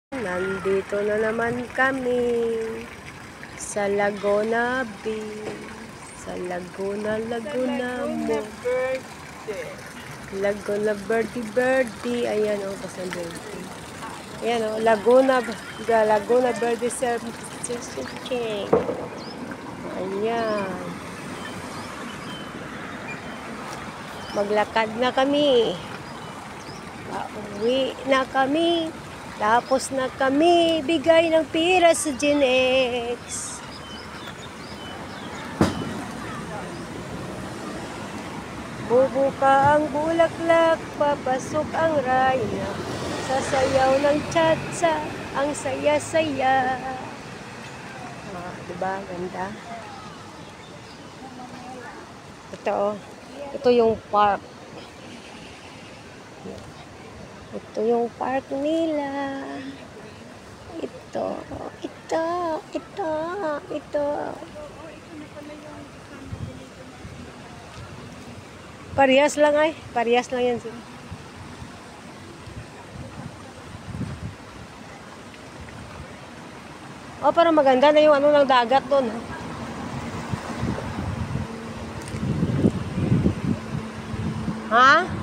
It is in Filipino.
Nandito na naman kami sa Laguna Beach. Sa Laguna Mo. Laguna Verde. Ayan o, kasang Verde. Ayan o, Laguna Verde Service. Ayan. Maglakad na kami. Pauwi na kami. Tapos na kami bigay ng pira sa GenX. Bubuka ang bulaklak, papasok ang raya. Sasayaw ng tsa-tsa, ang saya-saya. Diba? Ganda. Ito yung park. Ito yung park nila. Ito. Parehas lang yan sila. Oh, parang maganda na yung ano ng dagat doon. Ha?